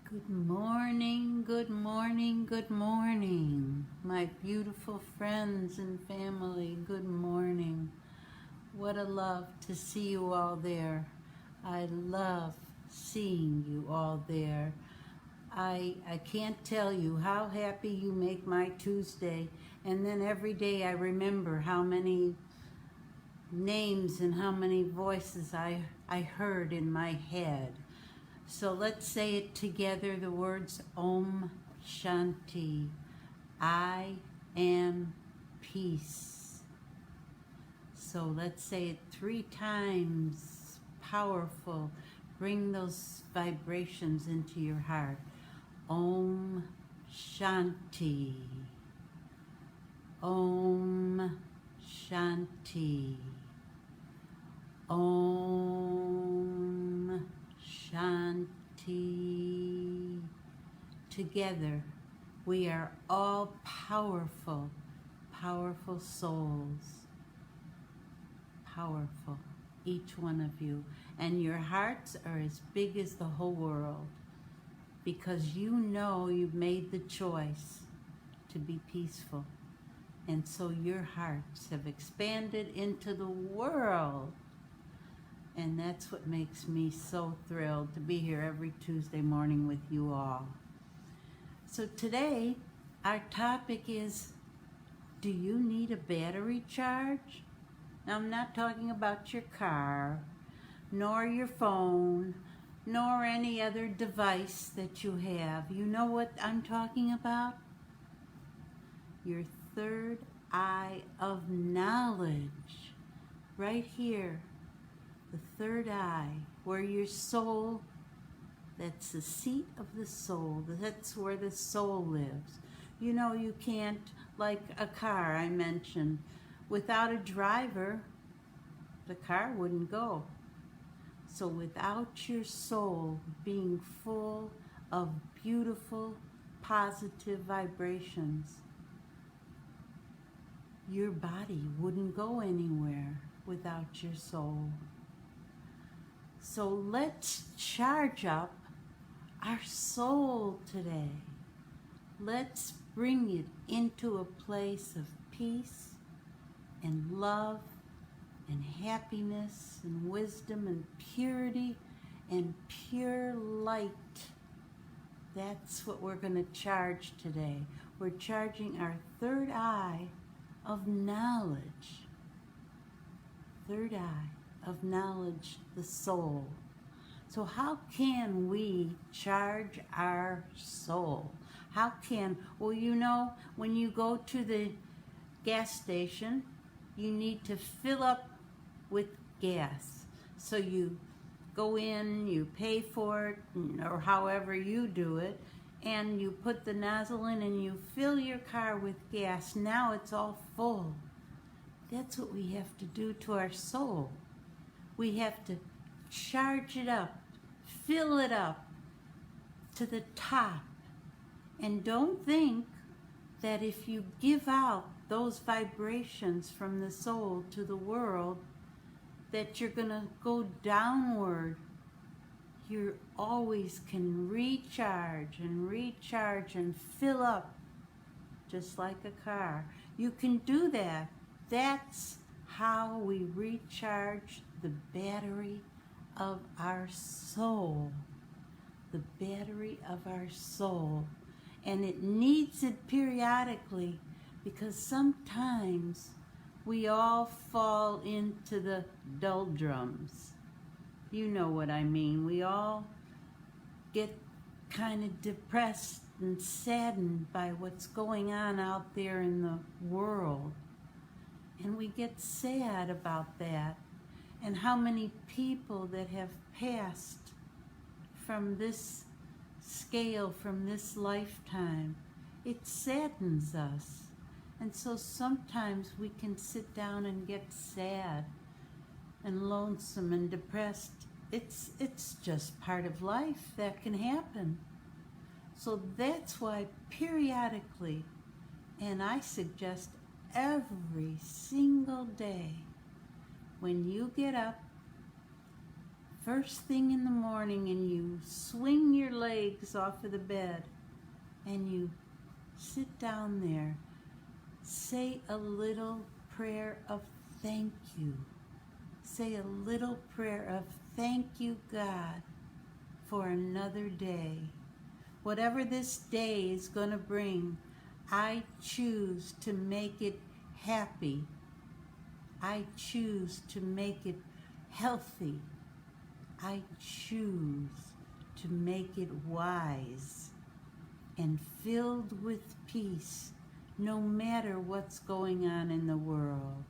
Good morning, good morning, good morning, my beautiful friends and family. Good morning. What a love to see you all there. I love seeing you all there. I can't tell you how happy you make my Tuesday. And then every day I remember how many names and how many voices I heard in my head. So let's say it together, the words Om Shanti. I am peace. So let's say it 3 times, powerful. Bring those vibrations into your heart. Om Shanti. Om Shanti. Om Shanti. Together, we are all powerful, powerful souls. Powerful, each one of you. And your hearts are as big as the whole world because you know you've made the choice to be peaceful. And so your hearts have expanded into the world. And that's what makes me so thrilled to be here every Tuesday morning with you all. So today, our topic is, do you need a battery charge? Now, I'm not talking about your car, nor your phone, nor any other device that you have. You know what I'm talking about? Your third eye of knowledge, right here. The third eye, where your soul, that's the seat of the soul. That's where the soul lives. You know, you can't, like a car I mentioned, without a driver, the car wouldn't go. So without your soul being full of beautiful, positive vibrations, your body wouldn't go anywhere without your soul. So let's charge up our soul today. Let's bring it into a place of peace and love and happiness and wisdom and purity and pure light. That's what we're going to charge today. We're charging our third eye of knowledge. Third eye of knowledge, the soul. So how can we charge our soul? How can, well, you know, when you go to the gas station, you need to fill up with gas. So you go in, you pay for it, or however you do it, and you put the nozzle in and you fill your car with gas. Now it's all full. That's what we have to do to our soul. We have to charge it up, fill it up to the top. And don't think that if you give out those vibrations from the soul to the world, that you're going to go downward. You always can recharge and fill up just like a car. You can do that. That's how we recharge the battery of our soul. The battery of our soul. And it needs it periodically because sometimes we all fall into the doldrums. You know what I mean. We all get kind of depressed and saddened by what's going on out there in the world. And we get sad about that. And how many people that have passed from this scale, from this lifetime. It saddens us. And so sometimes we can sit down and get sad and lonesome and depressed. It's just part of life that can happen. So that's why periodically, and I suggest every single day, when you get up, first thing in the morning and you swing your legs off of the bed and you sit down there, say a little prayer of thank you. Say a little prayer of thank you, God, for another day. Whatever this day is going to bring, I choose to make it happy. I choose to make it healthy. I choose to make it wise and filled with peace, no matter what's going on in the world.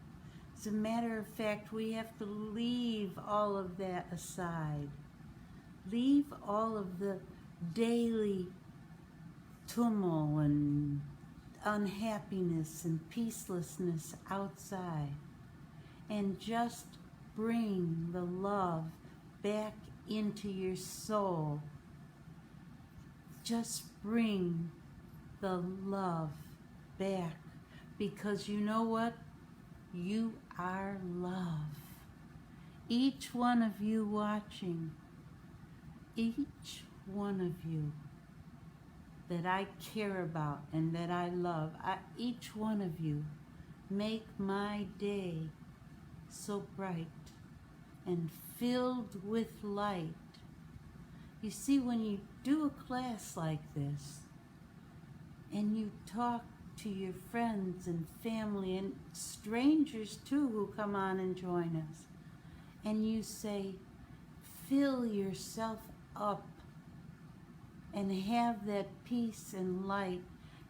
As a matter of fact, we have to leave all of that aside. Leave all of the daily turmoil and unhappiness and peacelessness outside and just bring the love back into your soul. Just bring the love back, because you know what? You are love. Each one of you watching, each one of you that I care about and that I love, each one of you make my day so bright and filled with light. You see, when you do a class like this and you talk to your friends and family and strangers too who come on and join us, and you say, fill yourself up and have that peace and light,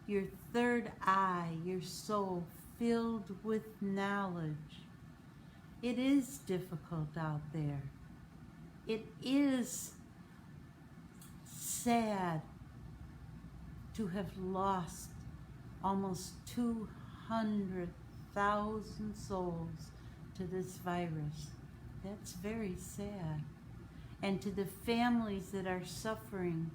your third eye, your soul filled with knowledge. It is difficult out there. It is sad to have lost almost 200,000 souls to this virus. That's very sad. And to the families that are suffering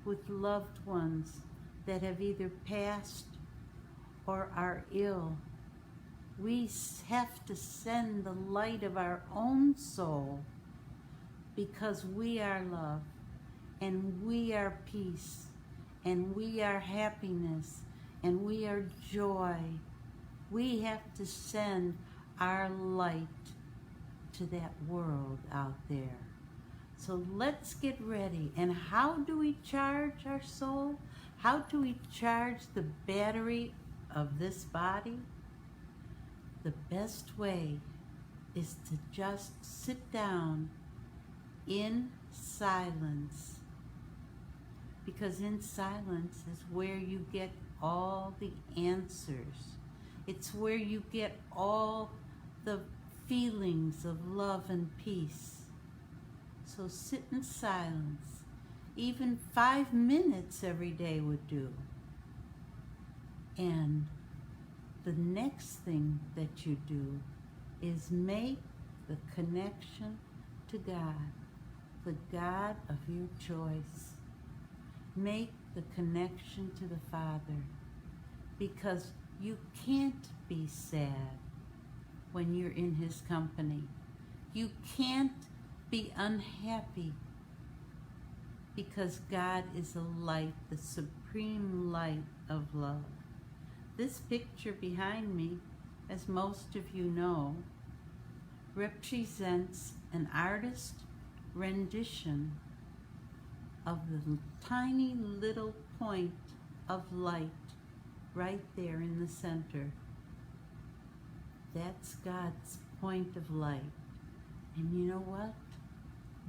with loved ones that have either passed or are ill, we have to send the light of our own soul, because we are love and we are peace and we are happiness and we are joy. We have to send our light to that world out there. So let's get ready. And how do we charge our soul? How do we charge the battery of this body? The best way is to just sit down in silence, because in silence is where you get all the answers. It's where you get all the feelings of love and peace. So sit in silence. Even 5 minutes every day would do. And the next thing that you do is make the connection to God, the God of your choice. Make the connection to the Father, because you can't be sad when you're in His company. You can't be unhappy, because God is a light, the supreme light of love. This picture behind me, as most of you know, represents an artist rendition of the tiny little point of light right there in the center. That's God's point of light. And you know what?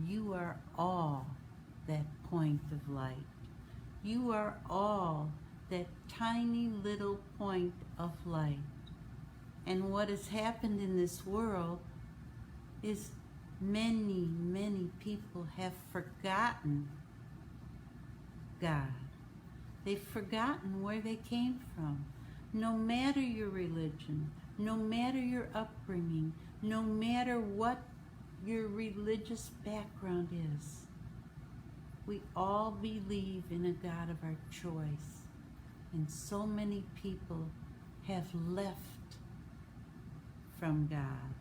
You are all that point of light. You are all that tiny little point of light. And what has happened in this world is many, many people have forgotten God. They've forgotten where they came from. No matter your religion, no matter your upbringing, no matter what your religious background is, we all believe in a God of our choice. And so many people have left from God.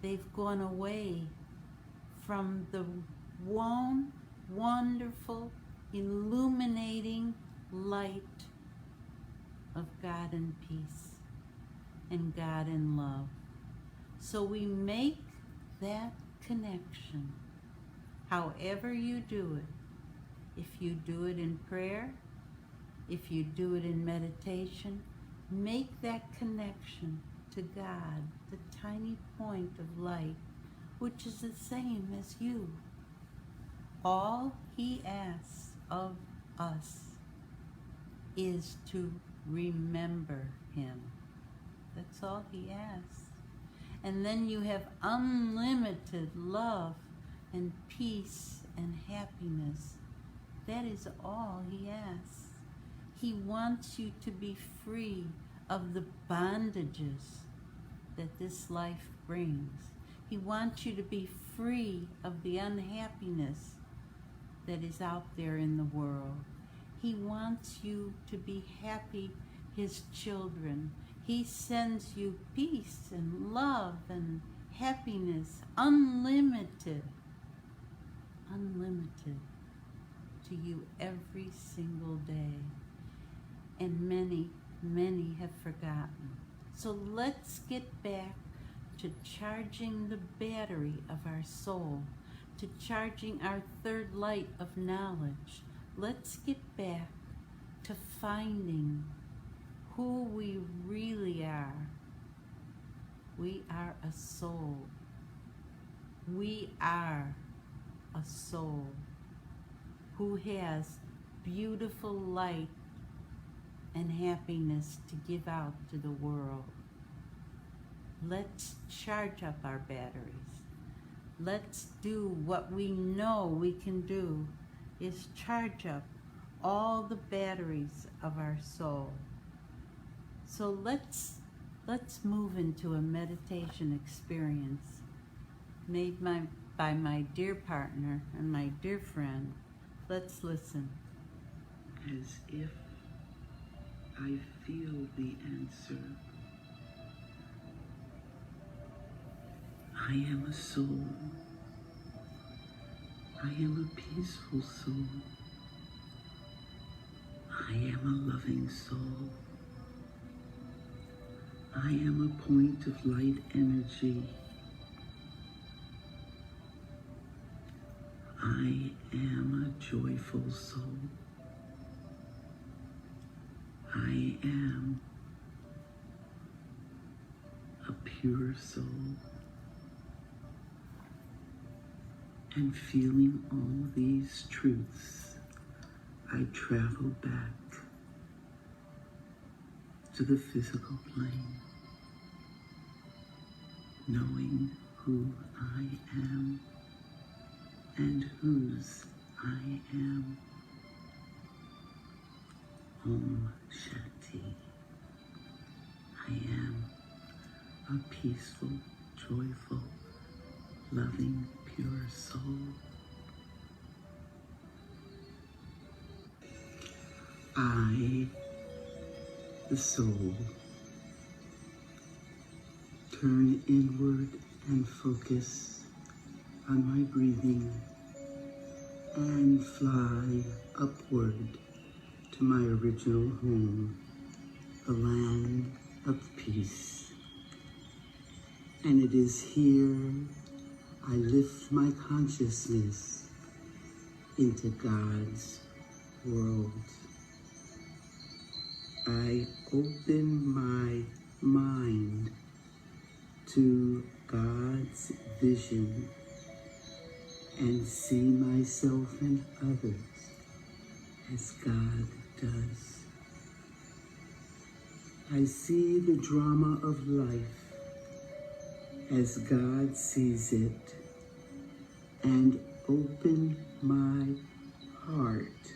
They've gone away from the one wonderful, illuminating light of God and peace and God and love. So we make that connection, however you do it. If you do it in prayer, if you do it in meditation, make that connection to God, the tiny point of light, which is the same as you. All He asks of us is to remember Him. That's all He asks. And then you have unlimited love and peace and happiness. That is all He asks. He wants you to be free of the bondages that this life brings. He wants you to be free of the unhappiness that is out there in the world. He wants you to be happy, His children. He sends you peace and love and happiness, unlimited to you every single day. And many, many have forgotten. So let's get back to charging the battery of our soul, to charging our third light of knowledge. Let's get back to finding who we really are. We are a soul. We are a soul who has beautiful light and happiness to give out to the world. Let's charge up our batteries. Let's do what we know we can do, is charge up all the batteries of our soul. So let's move into a meditation experience made by my dear partner and my dear friend. Let's listen. As if I feel the answer. I am a soul. I am a peaceful soul. I am a loving soul. I am a point of light energy. I am a joyful soul. I am a pure soul. And feeling all these truths, I travel back to the physical plane, knowing who I am and whose I am. Om Shanti. I am a peaceful, joyful, loving, pure soul. I, the soul, turn inward and focus on my breathing and fly upward to my original home, the land of peace. And it is here I lift my consciousness into God's world. I open my mind to God's vision and see myself and others as God does. I see the drama of life as God sees it and open my heart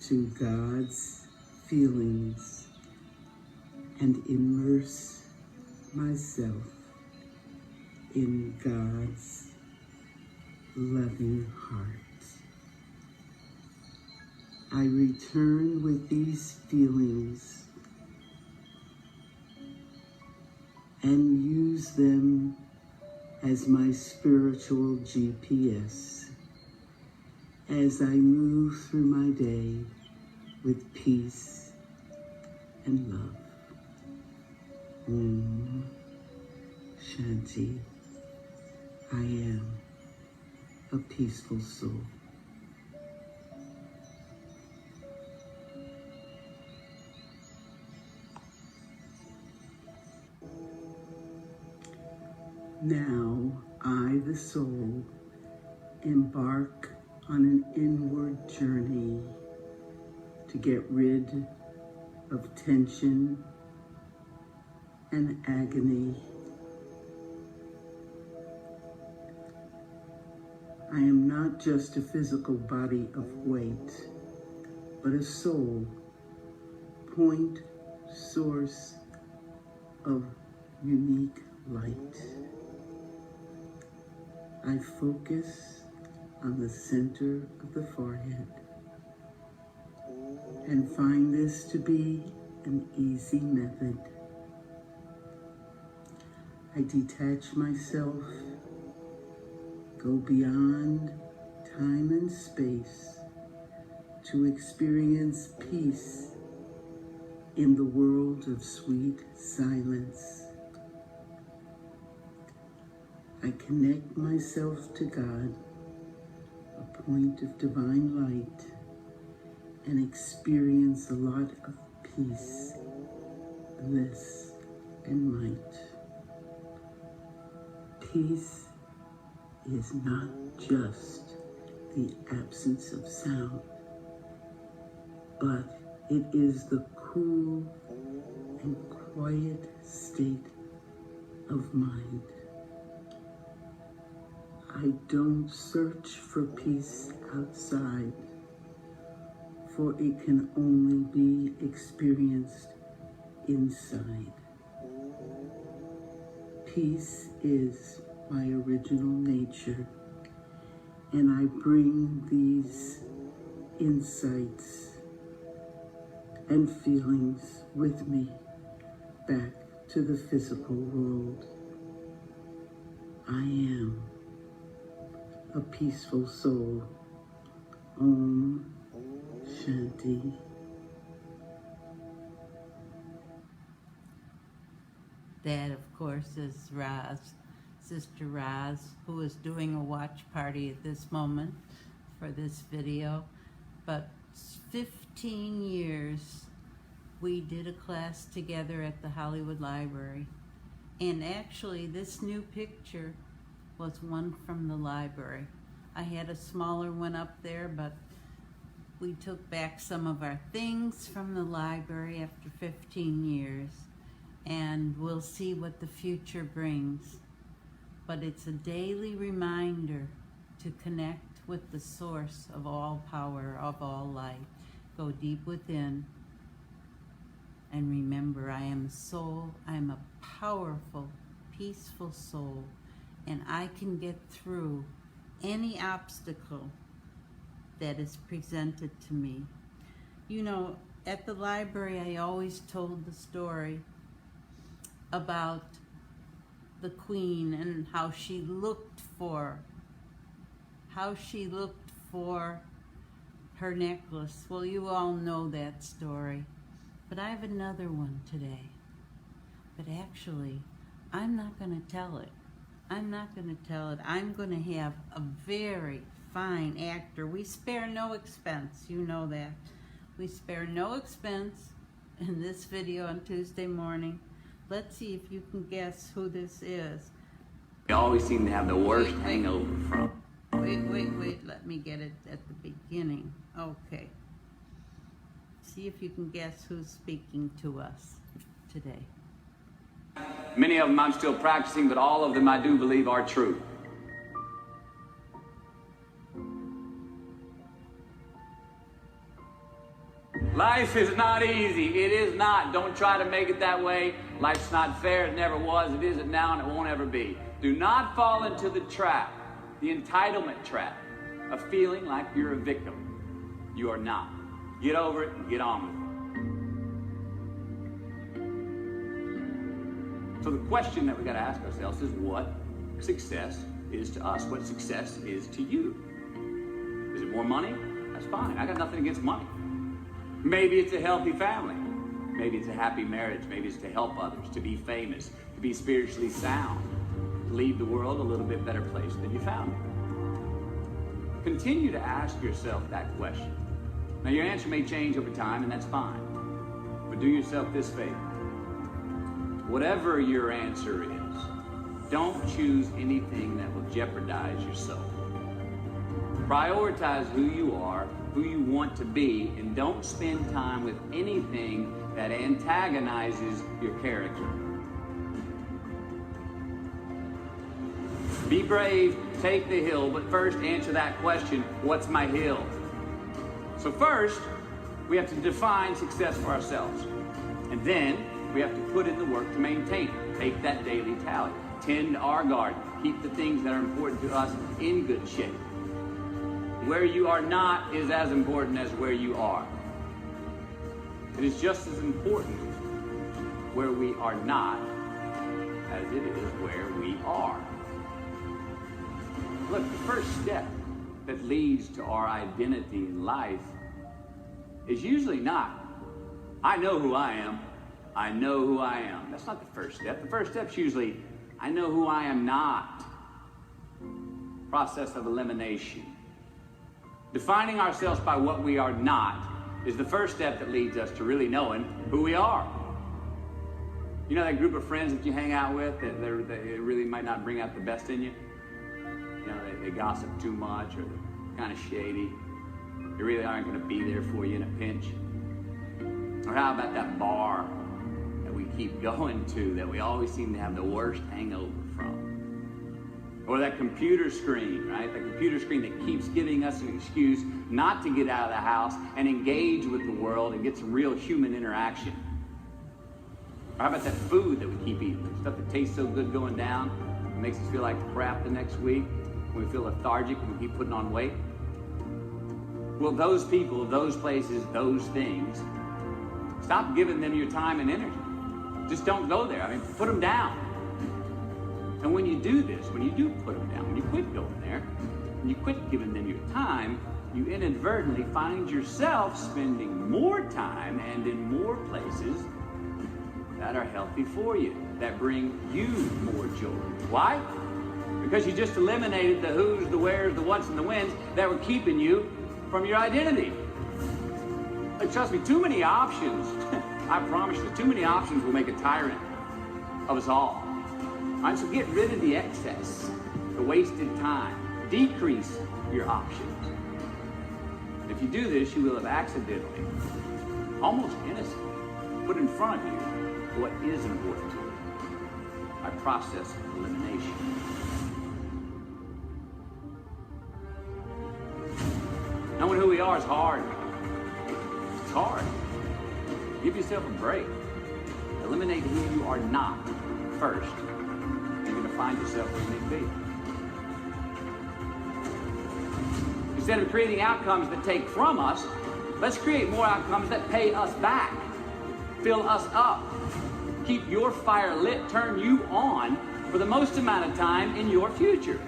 to God's feelings and immerse myself in God's loving heart. I return with these feelings and use them as my spiritual GPS as I move through my day with peace and love. Om Shanti. I am a peaceful soul. Now, I, the soul, embark on an inward journey to get rid of tension and agony. I am not just a physical body of weight, but a soul, point, source of unique light. I focus on the center of the forehead and find this to be an easy method. I detach myself, go beyond time and space to experience peace in the world of sweet silence. I connect myself to God, a point of divine light, and experience a lot of peace, bliss, and might. Peace is not just the absence of sound, but it is the cool and quiet state of mind. I don't search for peace outside, for it can only be experienced inside. Peace is my original nature, and I bring these insights and feelings with me back to the physical world. I am a peaceful soul. Om Shanti. That, of course, is Roz, Sister Roz, who is doing a watch party at this moment for this video. But 15 years we did a class together at the Hollywood Library. And actually, this new picture was one from the library. I had a smaller one up there, but we took back some of our things from the library after 15 years. And we'll see what the future brings. But it's a daily reminder to connect with the source of all power, of all light. Go deep within and remember, I am a soul. I am a powerful, peaceful soul, and I can get through any obstacle that is presented to me. You know, at the library, I always told the story about the queen and how she looked for her necklace. Well, you all know that story. But I have another one today. But actually, I'm not going to tell it. I'm not going to tell it. I'm going to have a very fine actor. We spare no expense. You know that. We spare no expense in this video on Tuesday morning. Let's see if you can guess who this is. We always seem to have the worst hangover from. Wait, let me get it at the beginning. Okay. See if you can guess who's speaking to us today. Many of them I'm still practicing, but all of them I do believe are true. Life is not easy. It is not. Don't try to make it that way. Life's not fair. It never was. It isn't now, and it won't ever be. Do not fall into the trap, the entitlement trap, of feeling like you're a victim. You are not. Get over it and get on with it. So the question that we got to ask ourselves is, what success is to us, what success is to you. Is it more money? That's fine. I got nothing against money. Maybe it's a healthy family. Maybe it's a happy marriage. Maybe it's to help others, to be famous, to be spiritually sound, to leave the world a little bit better place than you found it. Continue to ask yourself that question. Now, your answer may change over time, and that's fine. But do yourself this favor. Whatever your answer is, don't choose anything that will jeopardize your soul. Prioritize who you are, who you want to be, and don't spend time with anything that antagonizes your character. Be brave, take the hill, but first answer that question, what's my hill? So first, we have to define success for ourselves. And then we have to put in the work to maintain it. Take that daily tally. Tend our garden. Keep the things that are important to us in good shape. Where you are not is as important as where you are. It is just as important where we are not as it is where we are. Look, the first step that leads to our identity in life is usually not, I know who I am. I know who I am. That's not the first step. The first step's usually, I know who I am not. Process of elimination. Defining ourselves by what we are not is the first step that leads us to really knowing who we are. You know that group of friends that you hang out with that they really might not bring out the best in you? You know, they gossip too much, or they're kind of shady. They really aren't going to be there for you in a pinch. Or how about that bar that we keep going to that we always seem to have the worst hangover from? Or that computer screen, right? The computer screen that keeps giving us an excuse not to get out of the house and engage with the world and get some real human interaction. Or how about that food that we keep eating? Stuff that tastes so good going down, it makes us feel like crap the next week. We feel lethargic and we keep putting on weight. Well, those people, those places, those things, stop giving them your time and energy. Just don't go there. I mean, put them down. And when you do this, when you do put them down, when you quit going there, when you quit giving them your time, you inadvertently find yourself spending more time and in more places that are healthy for you, that bring you more joy. Why? Because you just eliminated the who's, the where's, the what's, and the when's that were keeping you from your identity. Like, trust me, too many options, I promise you, too many options will make a tyrant of us all. All right, so get rid of the excess, the wasted time. Decrease your options. If you do this, you will have accidentally, almost innocently, put in front of you what is important to you by process of elimination. Knowing who we are is hard. It's hard. Give yourself a break. Eliminate who you are not first. You're going to find yourself where you need to be. Instead of creating outcomes that take from us, let's create more outcomes that pay us back, fill us up, keep your fire lit, turn you on for the most amount of time in your future.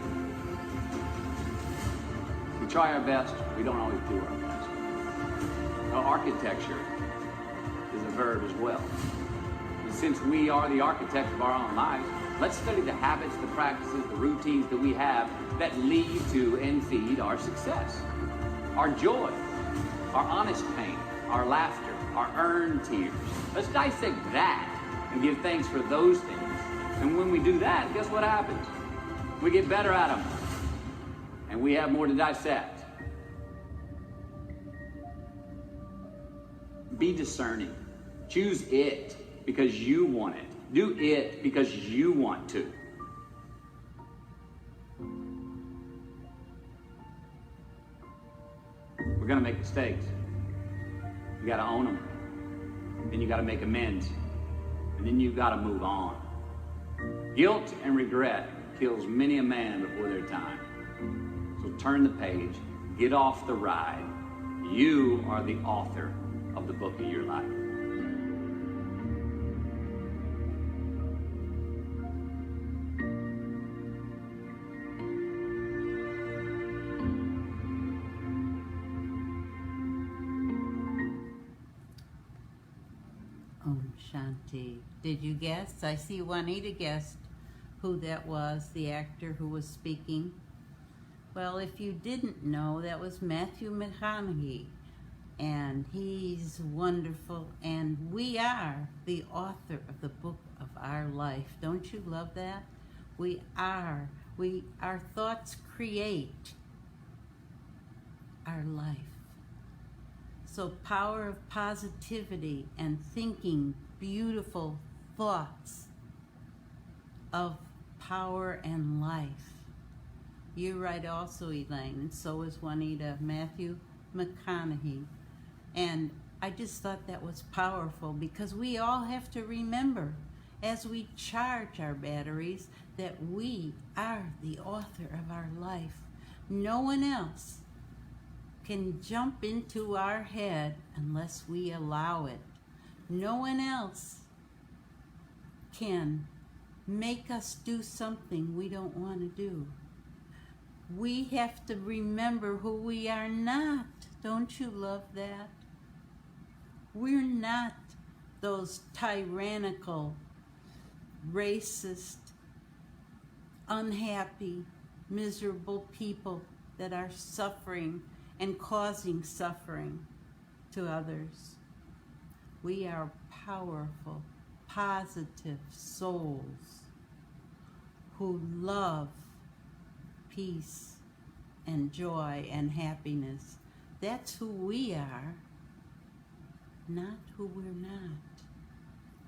We try our best, we don't always do our best. Now, architecture is a verb as well. And since we are the architect of our own lives, let's study the habits, the practices, the routines that we have that lead to and feed our success. Our joy, our honest pain, our laughter, our earned tears. Let's dissect that and give thanks for those things. And when we do that, guess what happens? We get better at them. And we have more to dissect. Be discerning. Choose it because you want it. Do it because you want to. We're going to make mistakes. You got to own them. Then you got to make amends. And then you got to move on. Guilt and regret kills many a man before their time. So turn the page. Get off the ride. You are the author of the book of your life. Shanti. Did you guess? I see Juanita guessed who that was, the actor who was speaking. Well, if you didn't know, that was Matthew McConaughey. And he's wonderful. And we are the author of the book of our life. Don't you love that? We are. Our thoughts create our life. So power of positivity and thinking beautiful thoughts of power and life. You're right also, Elaine, and so is Juanita. Matthew McConaughey. And I just thought that was powerful because we all have to remember as we charge our batteries that we are the author of our life. No one else can jump into our head unless we allow it. No one else can make us do something we don't want to do. We have to remember who we are not. Don't you love that? We're not those tyrannical, racist, unhappy, miserable people that are suffering and causing suffering to others. We are powerful, positive souls who love peace and joy and happiness. That's who we are, not who we're not.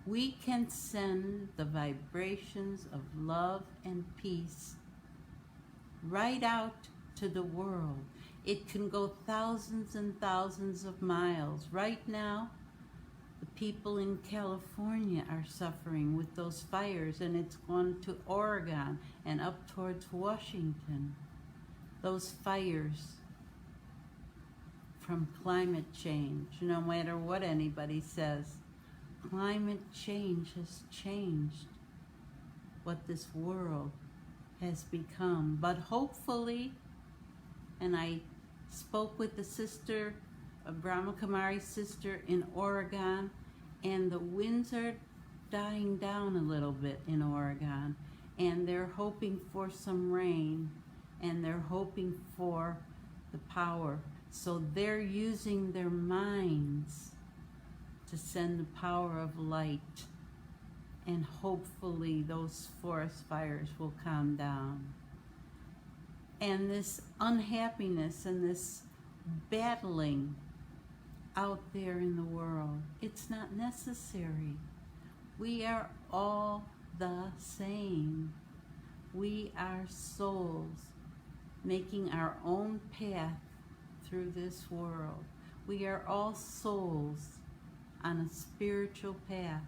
We can send the vibrations of love and peace right out to the world. It can go thousands and thousands of miles. Right now, the people in California are suffering with those fires, and it's gone to Oregon and up towards Washington. Those fires from climate change, no matter what anybody says, climate change has changed what this world has become. But hopefully, and I spoke with the sister, Brahma Kumari's sister in Oregon, and the winds are dying down a little bit in Oregon, and they're hoping for some rain, and they're hoping for the power. So they're using their minds to send the power of light, and hopefully those forest fires will calm down. And this unhappiness and this battling out there in the world, it's not necessary. We are all the same. We are souls making our own path through this world. We are all souls on a spiritual path.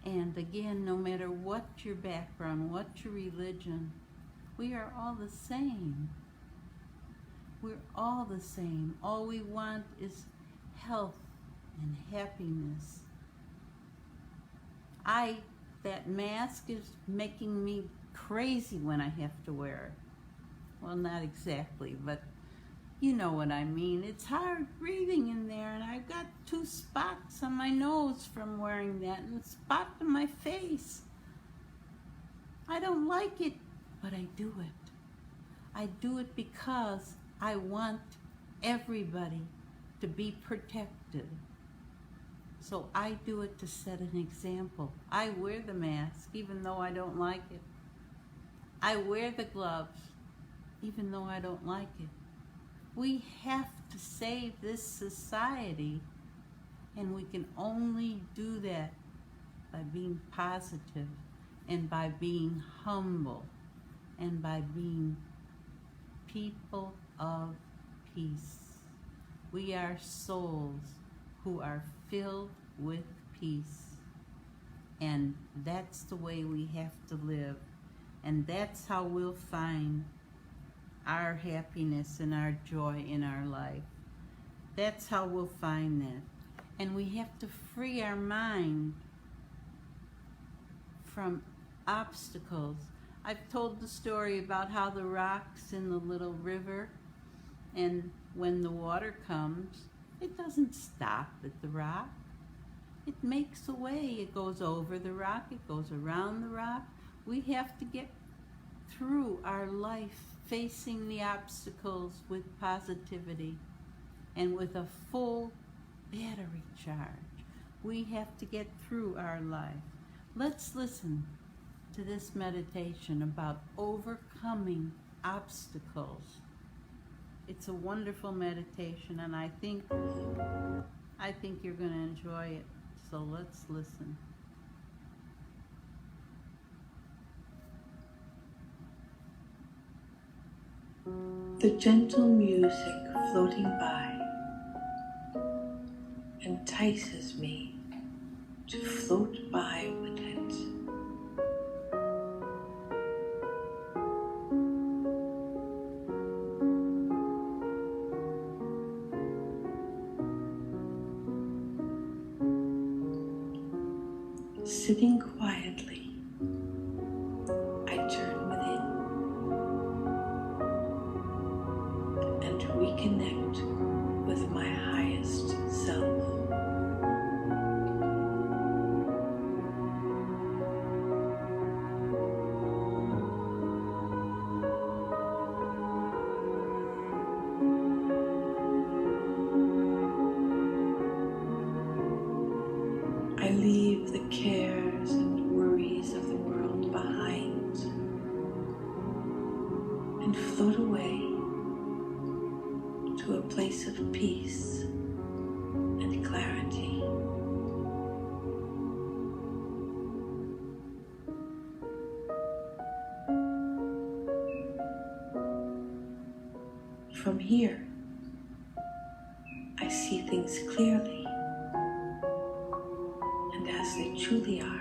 And again, no matter what your background, what your religion, we are all the same. We're all the same. All we want is health and happiness. That mask is making me crazy when I have to wear it. Well, not exactly, but you know what I mean. It's hard breathing in there, and I've got 2 spots on my nose from wearing that, and a spot on my face. I don't like it, but I do it. I do it because I want everybody to be protected. So I do it to set an example. I wear the mask even though I don't like it. I wear the gloves even though I don't like it. We have to save this society, and we can only do that by being positive and by being humble and by being people of peace. We are souls who are filled with peace, and that's the way we have to live, and that's how we'll find our happiness and our joy in our life. That's how we'll find that. And we have to free our mind from obstacles. I've told the story about how the rocks in the little river, and when the water comes, it doesn't stop at the rock. it makes a way. It goes over the rock, it goes around the rock. We have to get through our life facing the obstacles with positivity and with a full battery charge. We have to get through our life. Let's listen to this meditation about overcoming obstacles. It's a wonderful meditation, and I think you're going to enjoy it. So let's listen. The gentle music floating by entices me to float by with it. Sitting quietly, I turn within and reconnect with my highest self. I leave the cares and worries of the world behind and float away to a place of peace and clarity. From here, I see things clearly and as they truly are.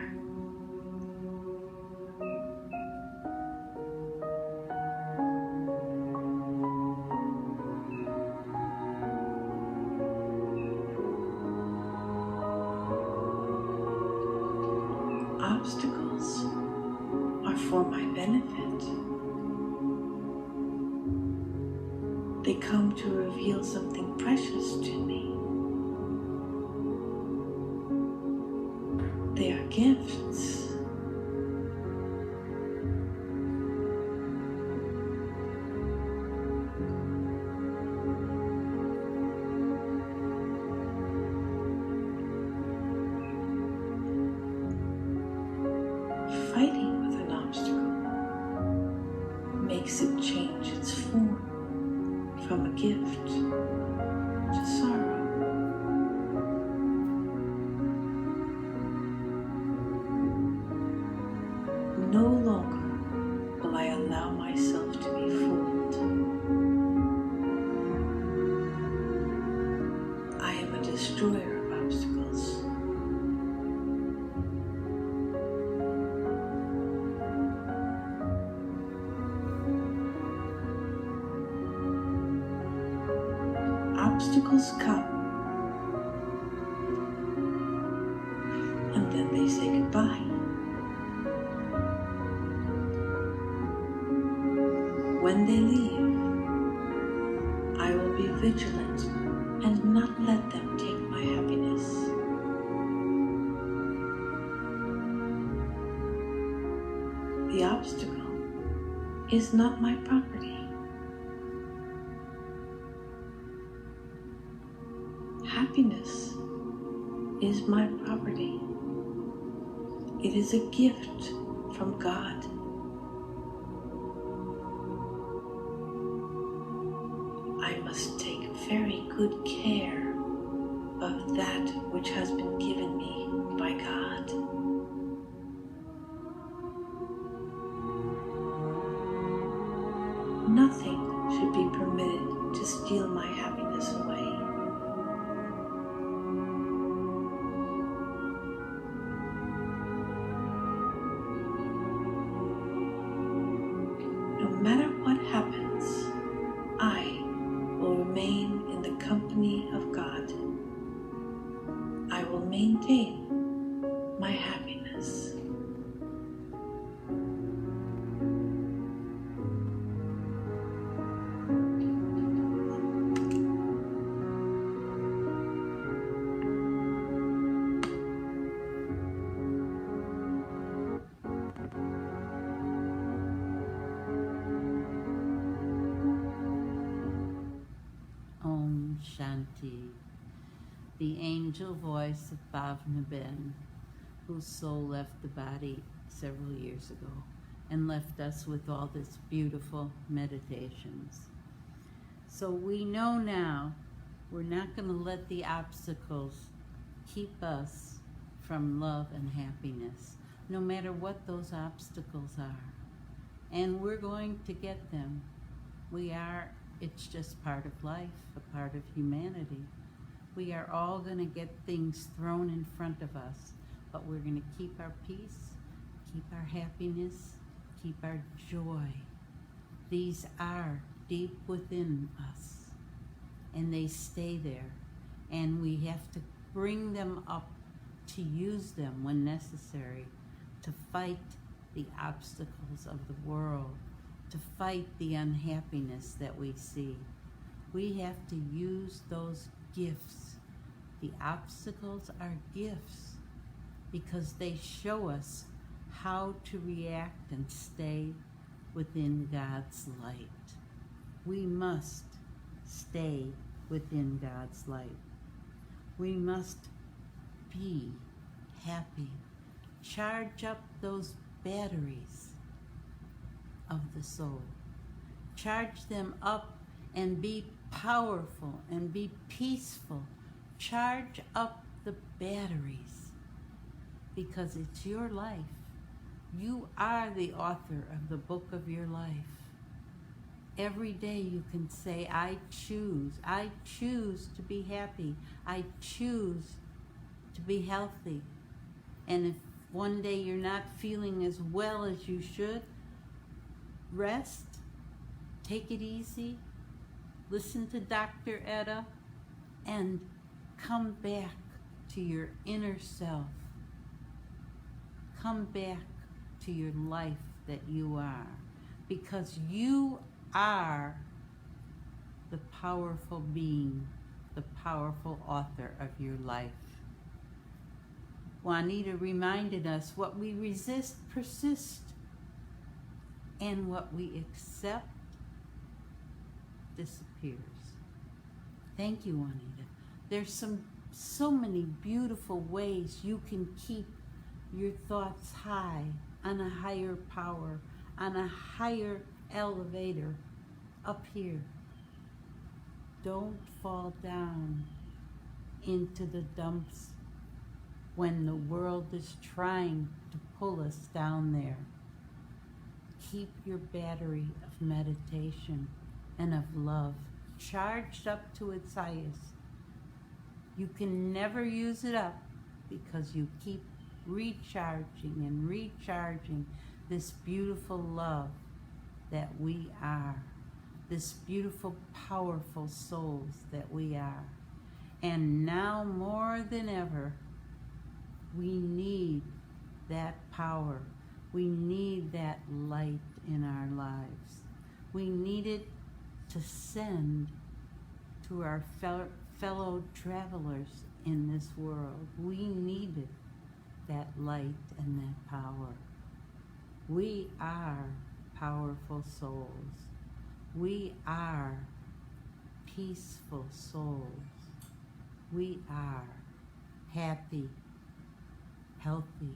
Obstacles are for my benefit. They come to reveal something precious to me. They are gifts. Fighting with an obstacle makes it change its form from a gift to sorrow. No longer will I allow myself to be fooled. I am a destroyer of obstacles. Obstacles come, and then they say goodbye. When they leave, I will be vigilant and not let them take my happiness. The obstacle is not my property. Happiness is my property. It is a gift from God. I must take very good care of that which has been given me by God. Nothing should be permitted to steal my happiness away. No matter what happens, I will remain in the company of God. I will maintain my happiness. Shanti, the angel voice of Bhavna Ben, whose soul left the body several years ago and left us with all this beautiful meditations. So we know now we're not going to let the obstacles keep us from love and happiness, no matter what those obstacles are. And we're going to get them. It's just part of life, a part of humanity. We are all going to get things thrown in front of us, but we're going to keep our peace, keep our happiness, keep our joy. These are deep within us, and they stay there. And we have to bring them up to use them when necessary, to fight the obstacles of the world, to fight the unhappiness that we see. We have to use those gifts. The obstacles are gifts because they show us how to react and stay within God's light. We must stay within God's light. We must be happy. Charge up those batteries of the soul. Charge them up and be powerful and be peaceful. Charge up the batteries because it's your life. You are the author of the book of your life. Every day you can say, I choose to be happy. I choose to be healthy. And if one day you're not feeling as well as you should, rest, take it easy, listen to Dr. Etta, and come back to your inner self. Come back to your life that you are, because you are the powerful being, the powerful author of your life. Juanita reminded us what we resist persists, and what we accept disappears. Thank you, Juanita. There's so many beautiful ways you can keep your thoughts high, on a higher power, on a higher elevator up here. Don't fall down into the dumps when the world is trying to pull us down there. Keep your battery of meditation and of love charged up to its highest. You can never use it up because you keep recharging and recharging this beautiful love that we are, this beautiful, powerful souls that we are. And now more than ever, we need that power. We need that light in our lives. We need it to send to our fellow travelers in this world. We needed that light and that power. We are powerful souls. We are peaceful souls. We are happy, healthy,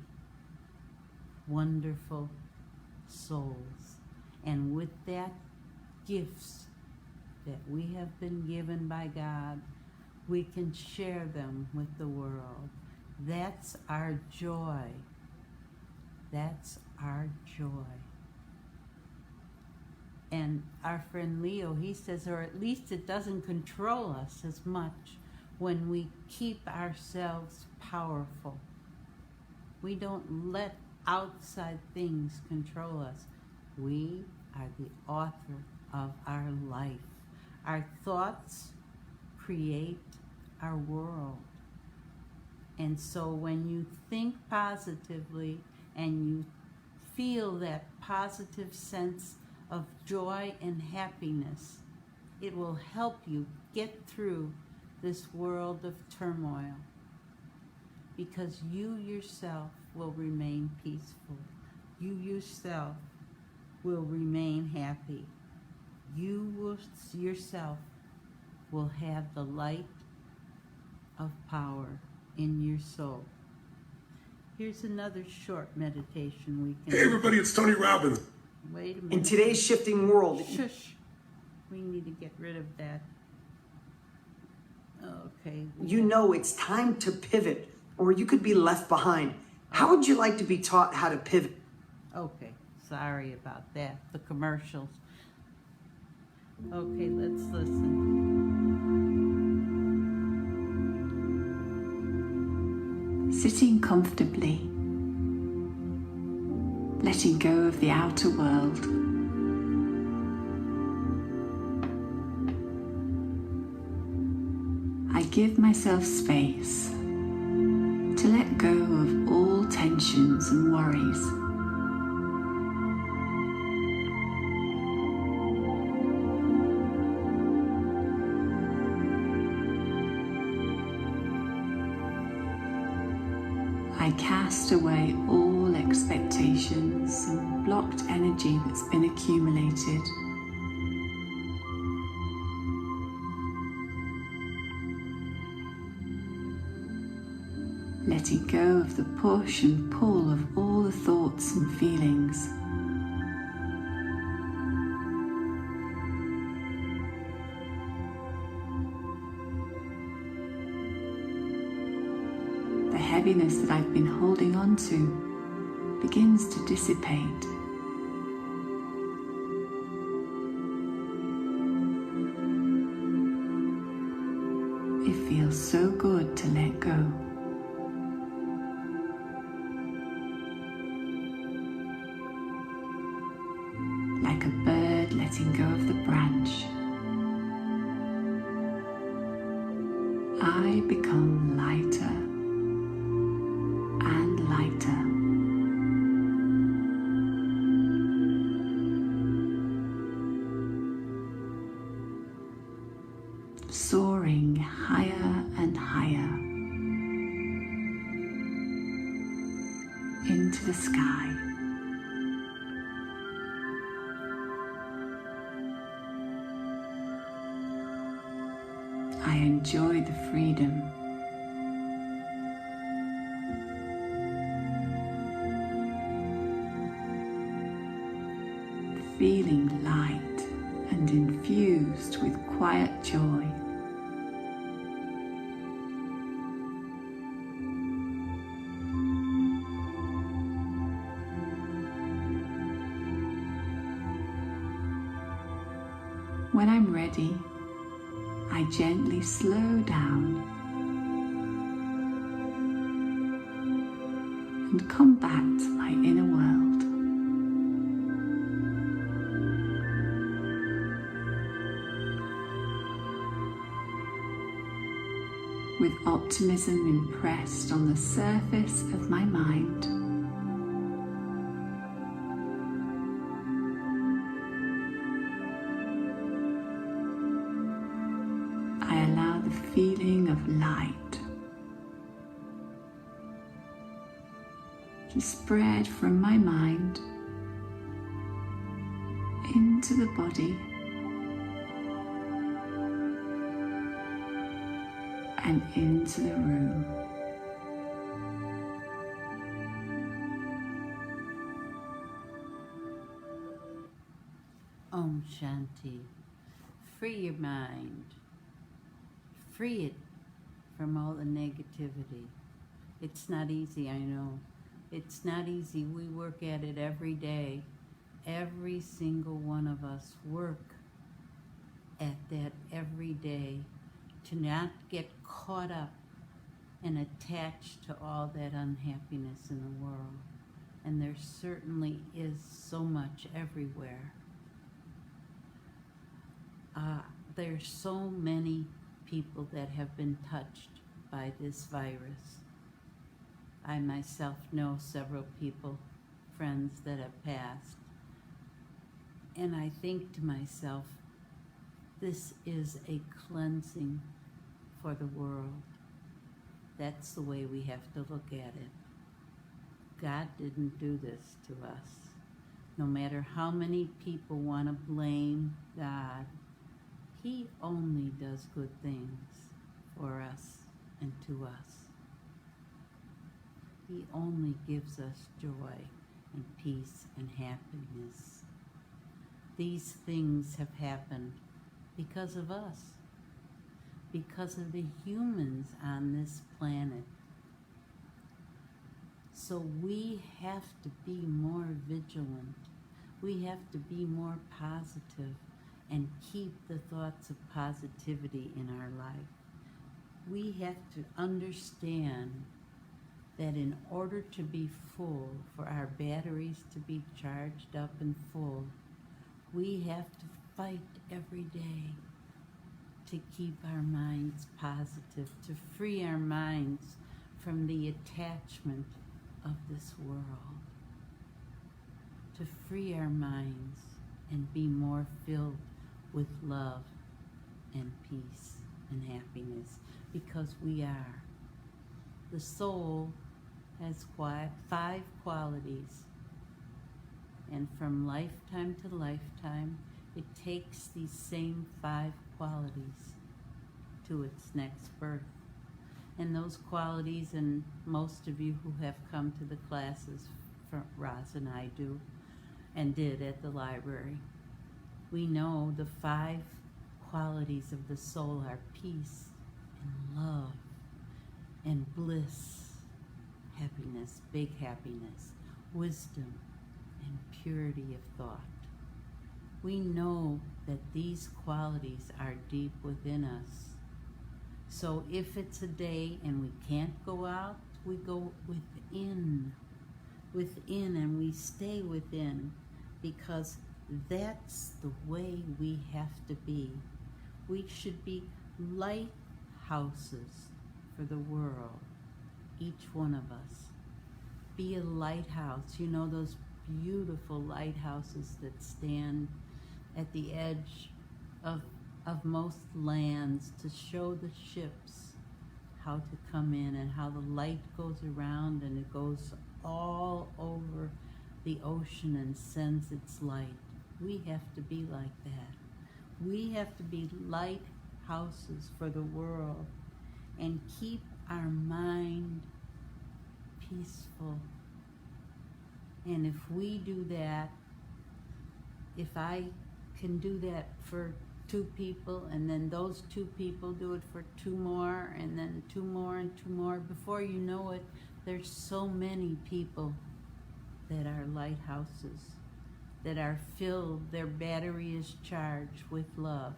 wonderful souls. And with that gifts that we have been given by God, we can share them with the world. That's our joy. That's our joy. And our friend Leo, he says, or at least it doesn't control us as much when we keep ourselves powerful. We don't let outside things control us. We are the author of our life. Our thoughts create our world. And so when you think positively and you feel that positive sense of joy and happiness, it will help you get through this world of turmoil, because you yourself will remain peaceful. You yourself will remain happy. You yourself will have the light of power in your soul. Here's another short meditation we can Hey everybody, it's Tony Robbins. Wait a minute. In today's shifting world, Shush. We need to get rid of that. Okay. you know it's time to pivot, or you could be left behind. How would you like to be taught how to pivot? Okay. Sorry about that. The commercials. Okay, let's listen. Sitting comfortably, letting go of the outer world. I give myself space to let go of all tensions and worries. I cast away all expectations and blocked energy that's been accumulated. Letting go of the push and pull of all the thoughts and feelings. The heaviness that I've been holding on to begins to dissipate. It feels so good to let go. Like a bird letting go of the branch, I become lighter and lighter. Soaring higher and higher into the sky. I enjoy the freedom. Feeling light and infused with quiet joy. When I'm ready, I gently slow down and come back to my inner world. With optimism impressed on the surface of my mind. I allow the feeling of light to spread from my mind into the body and into the room. Om Shanti. Free your mind. Free it from all the negativity. It's not easy, I know. It's not easy. We work at it every day. Every single one of us work at that every day to not get caught up and attached to all that unhappiness in the world. And there certainly is so much everywhere. There's so many people that have been touched by this virus. I myself know several people, friends that have passed. And I think to myself, this is a cleansing for the world. That's the way we have to look at it. God didn't do this to us. No matter how many people want to blame God, He only does good things for us. and to us. He only gives us joy and peace and happiness. These things have happened because of us, because of the humans on this planet. So we have to be more vigilant. We have to be more positive and keep the thoughts of positivity in our life. We have to understand that in order to be full, for our batteries to be charged up and full, we have to fight every day to keep our minds positive, to free our minds from the attachment of this world, to free our minds and be more filled with love and peace and happiness, because we are. The soul has 5 qualities, and from lifetime to lifetime, it takes these same 5 qualities to its next birth. And those qualities, and most of you who have come to the classes, Roz and I do, and did at the library, we know the 5 qualities of the soul are peace and love and bliss, happiness, big happiness, wisdom, and purity of thought. We know that these qualities are deep within us. So if it's a day and we can't go out, we go within, and we stay within, because that's the way we have to be. We should be lighthouses for the world, each one of us. Be a lighthouse. You know those beautiful lighthouses that stand at the edge of most lands to show the ships how to come in, and how the light goes around and it goes all over the ocean and sends its light. We have to be like that. We have to be lighthouses for the world and keep our mind peaceful. And if we do that, if I can do that for 2 people, and then those 2 people do it for 2 more, and then 2 more and 2 more, before you know it, there's so many people that are lighthouses, that are filled, their battery is charged with love.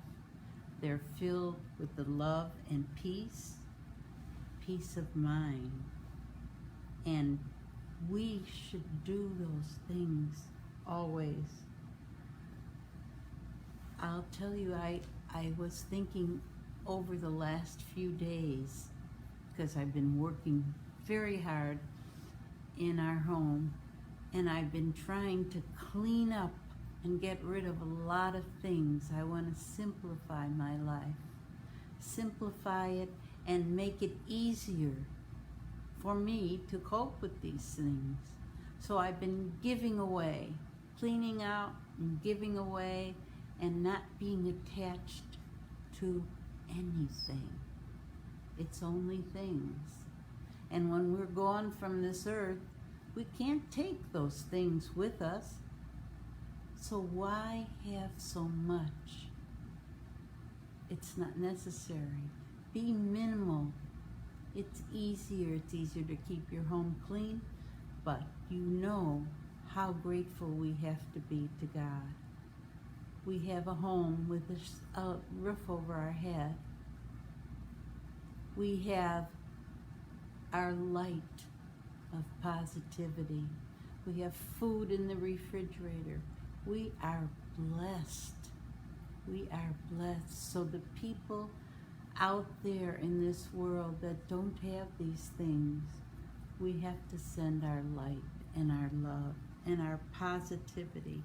They're filled with the love and peace of mind. And we should do those things always. I'll tell you, I was thinking over the last few days, because I've been working very hard in our home, and I've been trying to clean up and get rid of a lot of things. I want to simplify my life, simplify it, and make it easier for me to cope with these things. So I've been giving away, cleaning out and giving away, and not being attached to anything. It's only things. And when we're gone from this earth, we can't take those things with us. So why have so much? It's not necessary. Be minimal. It's easier to keep your home clean, but you know how grateful we have to be to God. We have a home with a roof over our head. We have our light of positivity. We have food in the refrigerator. We are blessed. We are blessed. So the people out there in this world that don't have these things, we have to send our light and our love and our positivity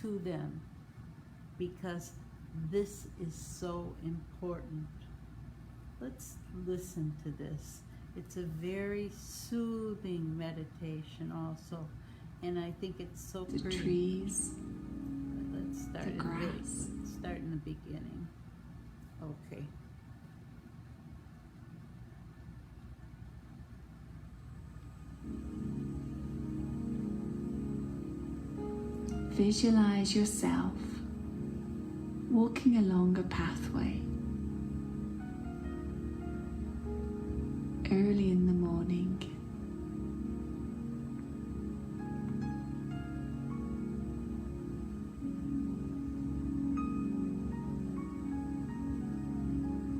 to them, because this is so important. Let's listen to this. It's a very soothing meditation also, and I think it's so The pretty. trees, Let's start the grass. Let's start in the beginning. Okay. Visualize yourself walking along a pathway early in the morning.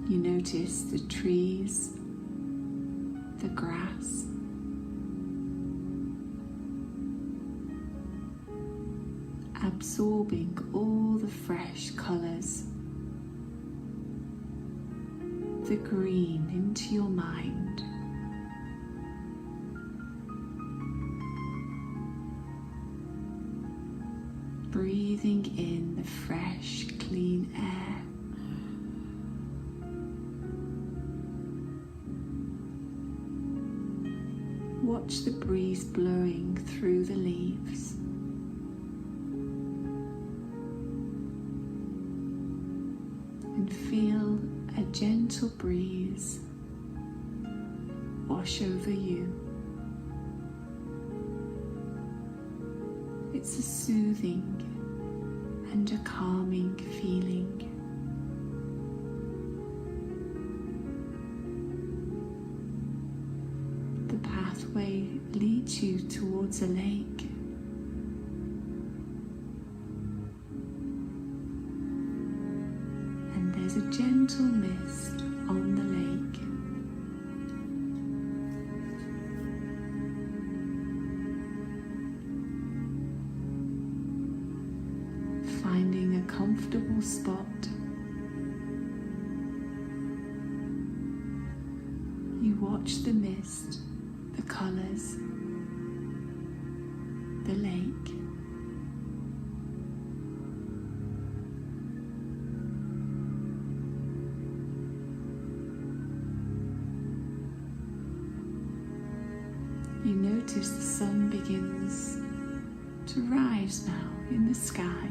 You notice the trees, the grass, absorbing all the fresh colours, the green into your mind. Breathing in the fresh, clean air. Watch the breeze blowing through the leaves. And feel a gentle breeze wash over you. It's a soothing and a calming feeling. The pathway leads you towards a lake. And there's a gentle mist on the lake. Finding a comfortable spot, you watch the mist, the colours, the lake. You notice the sun begins to rise now in the sky.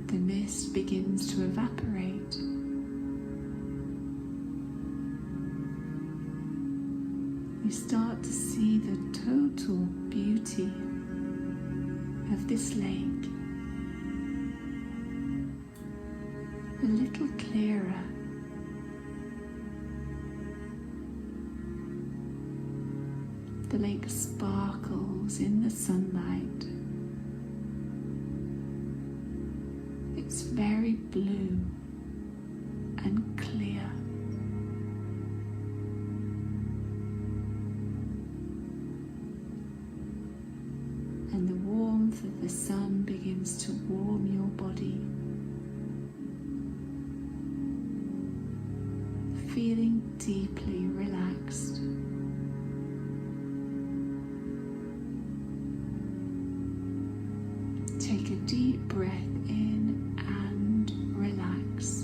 The mist begins to evaporate. You start to see the total beauty of this lake. A little clearer. The lake sparkles in the sunlight. It's very blue and clear. And the warmth of the sun begins to warm your body. Feeling deeply relaxed. Take a deep breath in and relax.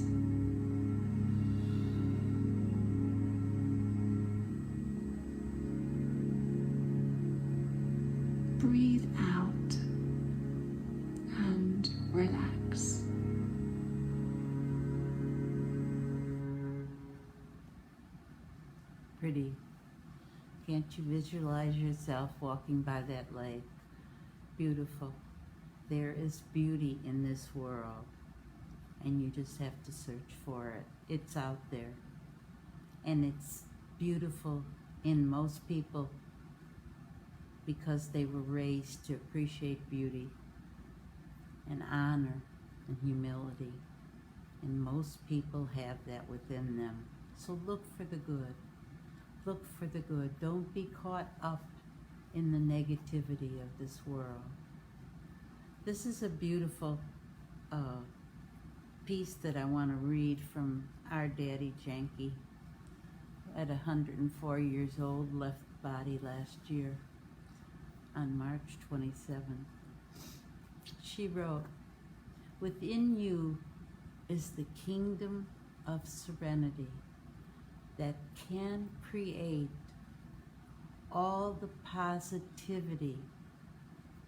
Breathe out and relax. Pretty. Can't you visualize yourself walking by that lake? Beautiful. There is beauty in this world, and you just have to search for it. It's out there, and it's beautiful in most people because they were raised to appreciate beauty and honor and humility, and most people have that within them. So look for the good. Look for the good. Don't be caught up in the negativity of this world. This is a beautiful piece that I want to read from our Daddy Janky. At 104 years old, left the body last year on March 27th. She wrote, "Within you is the kingdom of serenity that can create all the positivity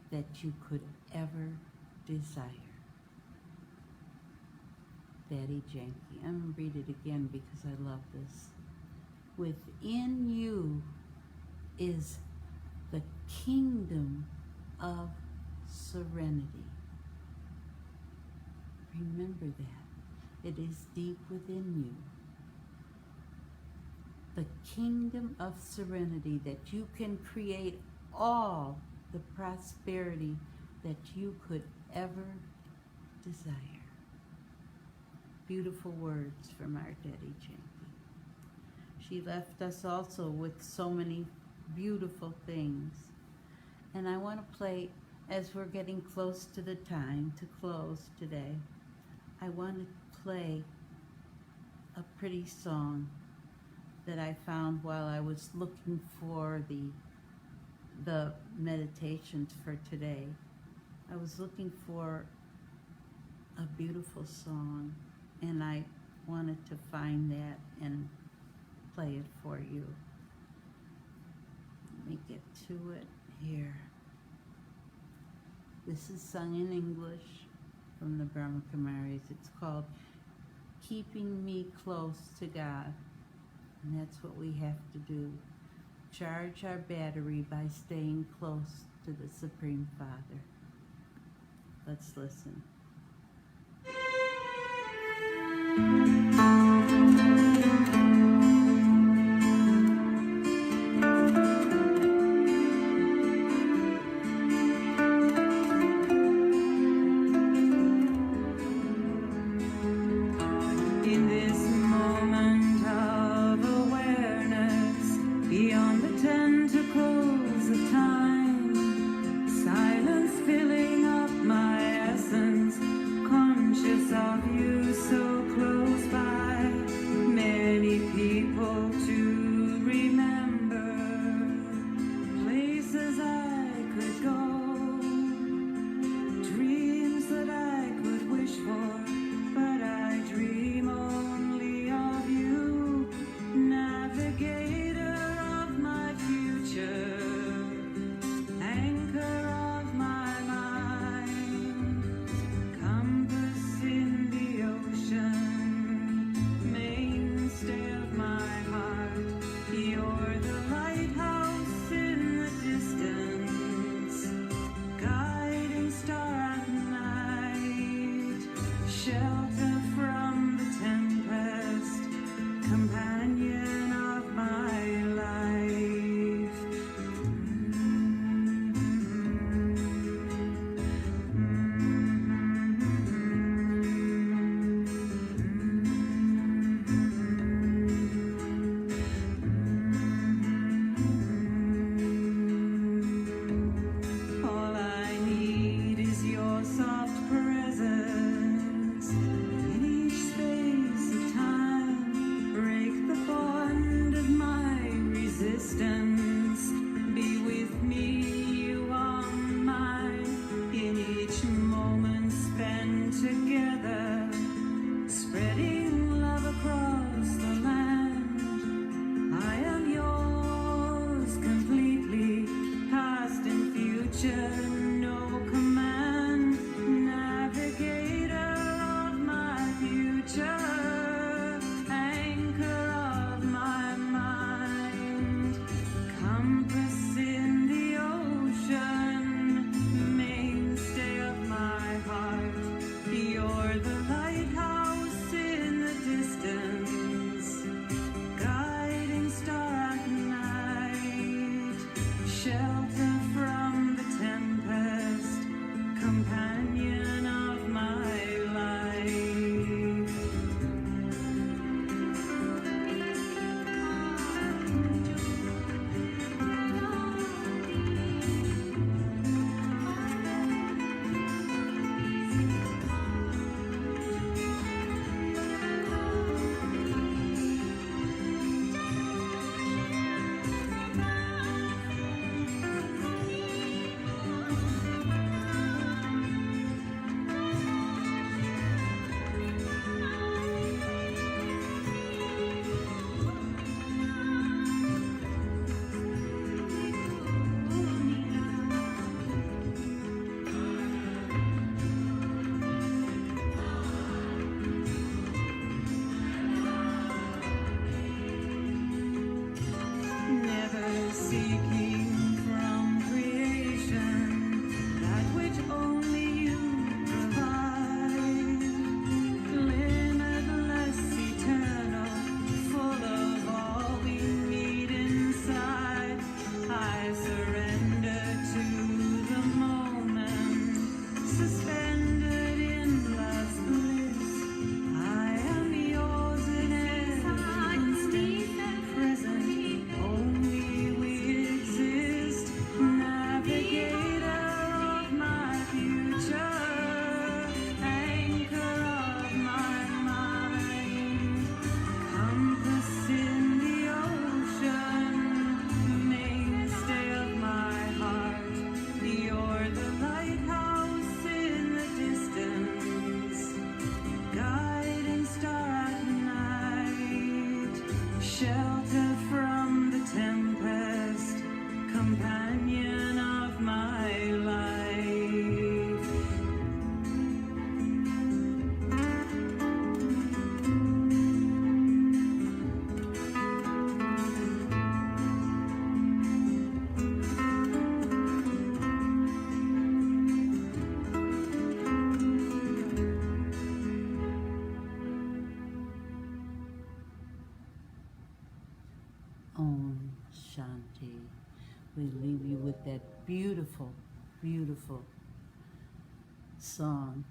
that you could ever desire." Daddy Janky. I'm going to read it again because I love this. Within you is the kingdom of serenity. Remember that. It is deep within you. The kingdom of serenity, that you can create all the prosperity that you could ever desire. Beautiful words from our Daddy Yankee. She left us also with so many beautiful things. And I want to play, as we're getting close to the time to close today, I want to play a pretty song that I found while I was looking for the meditations for today. I was looking for a beautiful song, and I wanted to find that and play it for you. Let me get to it here. This is sung in English from the Brahma Kumaris. It's called Keeping Me Close to God. And that's what we have to do. Charge our battery by staying close to the Supreme Father. Let's listen. In this moment of awareness, beyond the tentacles of time, silence filling up my essence, conscious of you so close by. song,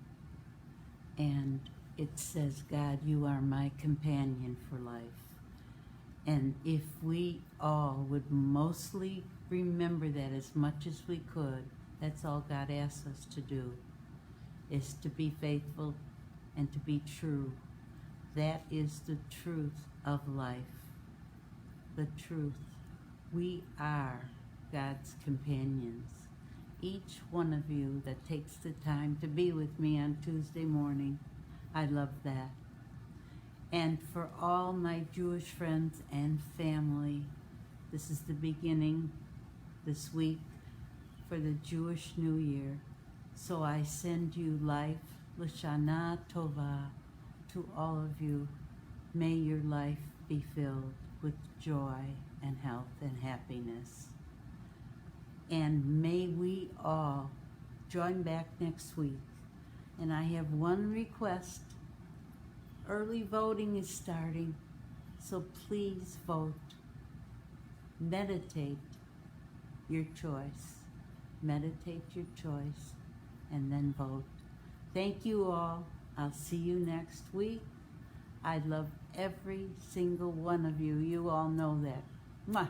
and it says, God, you are my companion for life. And if we all would mostly remember that as much as we could, that's all God asks us to do, is to be faithful and to be true. That is the truth of life. The truth. We are God's companions. Each one of you that takes the time to be with me on Tuesday morning, I love that. And for all my Jewish friends and family, this is the beginning this week for the Jewish New Year. So I send you life, L'Shana Tova, to all of you. May your life be filled with joy and health and happiness. And may we all join back next week. And I have one request. Early voting is starting, so please vote. Meditate your choice. Meditate your choice and then vote. Thank you all. I'll see you next week. I love every single one of you. You all know that. Mwah,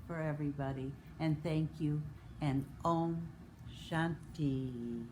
for everybody. And thank you. And Om Shanti.